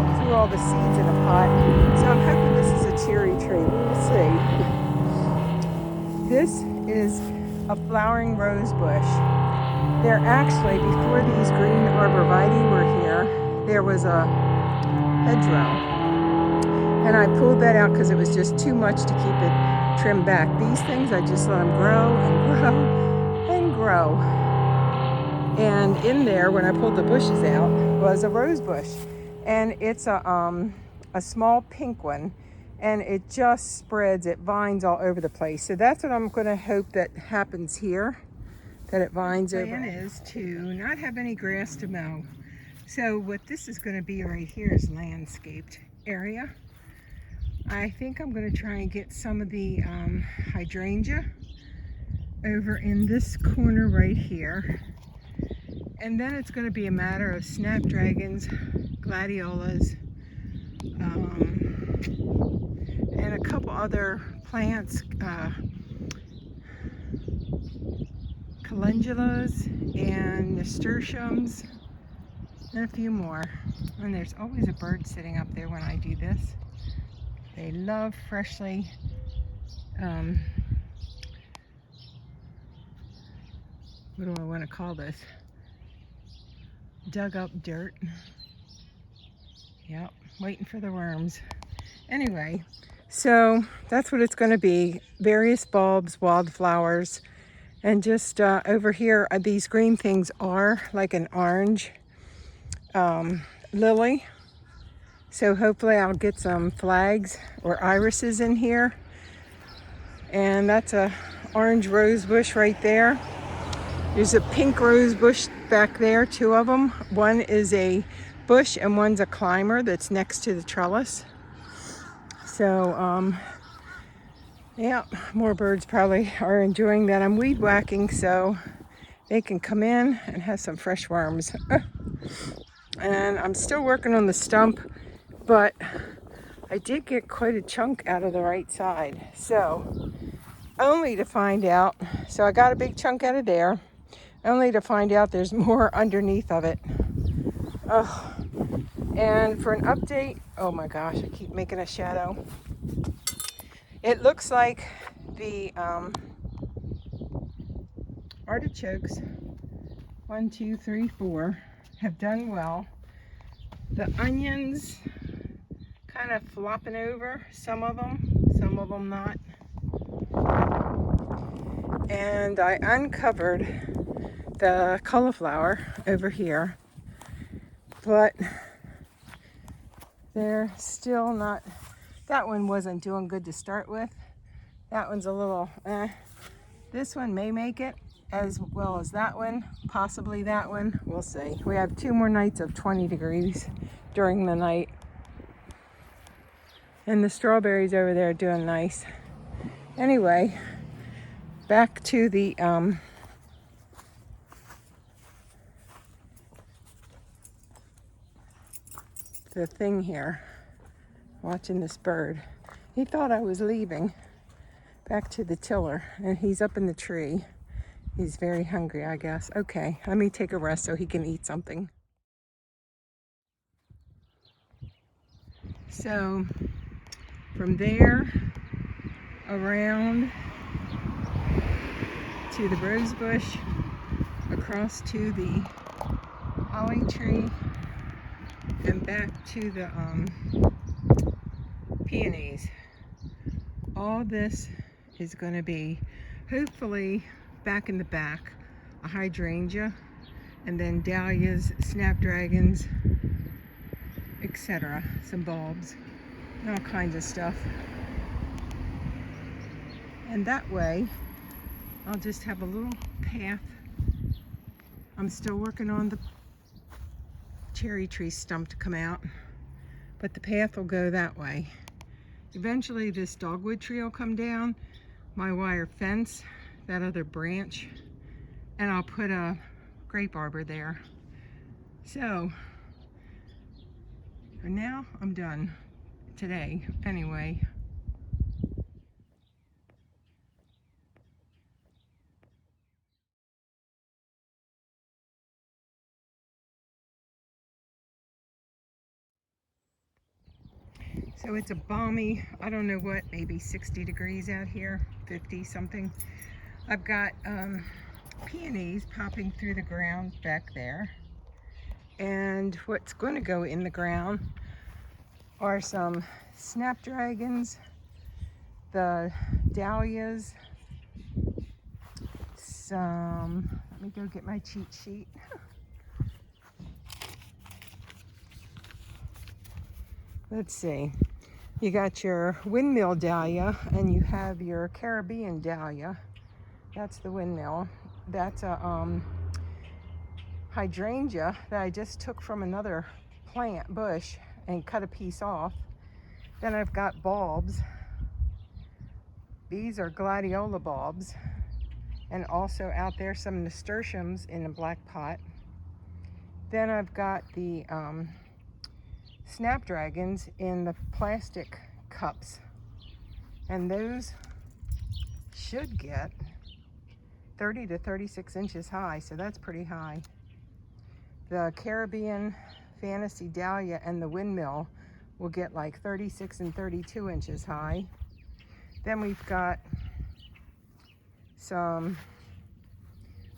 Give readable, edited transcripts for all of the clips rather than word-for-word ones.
threw all the seeds in a pot. So I'm hoping this is a cherry tree. We'll see. This is a flowering rose bush. There actually, before these green arborvitae were here, there was a hedgerow. And I pulled that out because it was just too much to keep it trimmed back. These things, I just let them grow and grow and grow. And in there, when I pulled the bushes out, was a rose bush. And it's a small pink one. And it just spreads, it vines all over the place. So that's what I'm gonna hope that happens here, that it vines over. The plan is to not have any grass to mow. So what this is gonna be right here is landscaped area. I think I'm gonna try and get some of the hydrangea over in this corner right here. And then it's going to be a matter of snapdragons, gladiolas, and a couple other plants, calendulas and nasturtiums, and a few more. And there's always a bird sitting up there when I do this. They love freshly what do I want to call this? Dug up dirt. Yep, waiting for the worms. Anyway, so that's what it's going to be. Various bulbs, wildflowers, and just over here, these green things are like an orange lily. So hopefully I'll get some flags or irises in here. And that's a orange rose bush right there. There's a pink rose bush back there, two of them. One is a bush and one's a climber that's next to the trellis. So, yeah, more birds probably are enjoying that. I'm weed whacking so they can come in and have some fresh worms. And I'm still working on the stump, but I did get quite a chunk out of the right side. So, only to find out, so I got a big chunk out of there, only to find out there's more underneath of it. Oh, and for an update, oh my gosh, I keep making a shadow. It looks like the artichokes, 1, 2, 3, 4, have done well. The onions kind of flopping over, some of them not. And I uncovered the cauliflower over here, but they're still not, that one wasn't doing good to start with. That one's a little This one may make it as well as that one, possibly that one, we'll see. We have 2 more nights of 20 degrees during the night. And the strawberries over there are doing nice. Anyway, back to the thing here, watching this bird. He thought I was leaving. Back to the tiller, and he's up in the tree. He's very hungry, I guess. Okay, let me take a rest so he can eat something. So, from there, around to the rose bush, across to the holly tree, and back to the peonies. All this is going to be, hopefully, back in the back, a hydrangea, and then dahlias, snapdragons, etc. Some bulbs, all kinds of stuff. And that way, I'll just have a little path. I'm still working on the cherry tree stump to come out, but the path will go that way. Eventually this dogwood tree will come down, my wire fence, that other branch, and I'll put a grape arbor there. So for now, I'm done today anyway. So it's a balmy, I don't know what, maybe 60 degrees out here, 50 something. I've got peonies popping through the ground back there. And what's going to go in the ground are some snapdragons, the dahlias, let me go get my cheat sheet. Let's see, you got your windmill dahlia and you have your Caribbean dahlia. That's the windmill. That's a hydrangea that I just took from another bush and cut a piece off. Then I've got bulbs. These are gladiola bulbs, and also out there some nasturtiums in a black pot. Then I've got the snapdragons in the plastic cups, and those should get 30 to 36 inches high, so that's pretty high. The Caribbean Fantasy Dahlia and the windmill will get like 36 and 32 inches high. Then we've got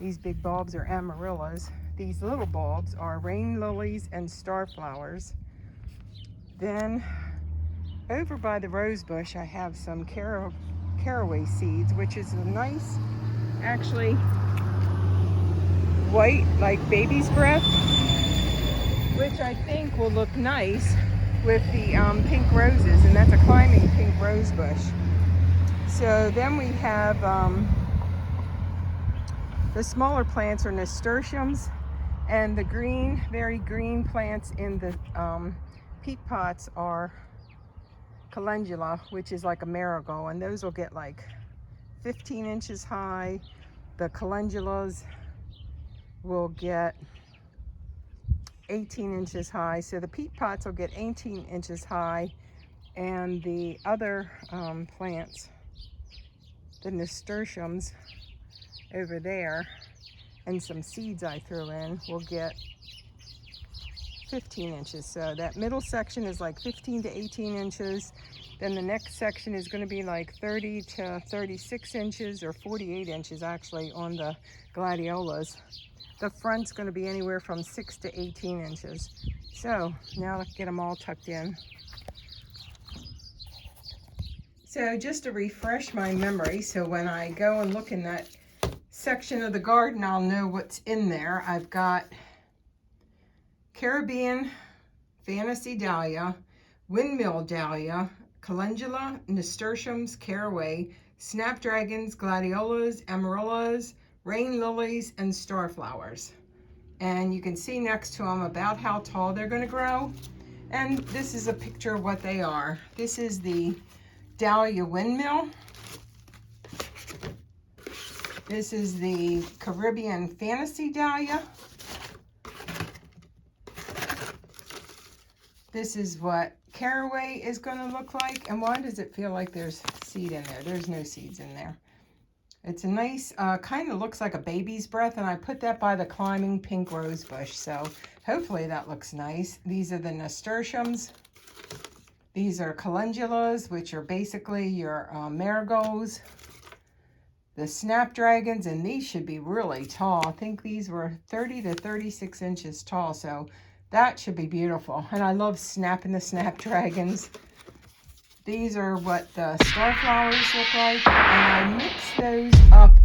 these big bulbs are amaryllis. These little bulbs are rain lilies and starflowers. Then over by the rose bush, I have some caraway seeds, which is a nice, actually white, like baby's breath, which I think will look nice with the pink roses, and that's a climbing pink rose bush. So then we have the smaller plants are nasturtiums, and the green, very green plants in the peat pots are calendula, which is like a marigold, and those will get like 15 inches high. The calendulas will get 18 inches high. So the peat pots will get 18 inches high, and the other plants, the nasturtiums over there, and some seeds I threw in, will get 15 inches. So that middle section is like 15 to 18 inches. Then the next section is going to be like 30 to 36 inches, or 48 inches actually on the gladiolas. The front's going to be anywhere from 6 to 18 inches. So now let's get them all tucked in. So just to refresh my memory, so when I go and look in that section of the garden, I'll know what's in there. I've got Caribbean Fantasy Dahlia, Windmill Dahlia, Calendula, Nasturtiums, Caraway, Snapdragons, Gladiolas, Amaryllis, Rain Lilies, and Starflowers. And you can see next to them about how tall they're going to grow. And this is a picture of what they are. This is the Dahlia Windmill. This is the Caribbean Fantasy Dahlia. This is what Caraway is going to look like. And why does it feel like there's seed in there? There's no seeds in there. It's a nice, kind of looks like a baby's breath, and I put that by the climbing pink rose bush, so hopefully that looks nice. These are the nasturtiums. These are calendulas, which are basically your marigolds. The snapdragons, and these should be really tall. I think these were 30 to 36 inches tall, so that should be beautiful. And I love snapping the snapdragons. These are what the starflowers look like, and I mix those up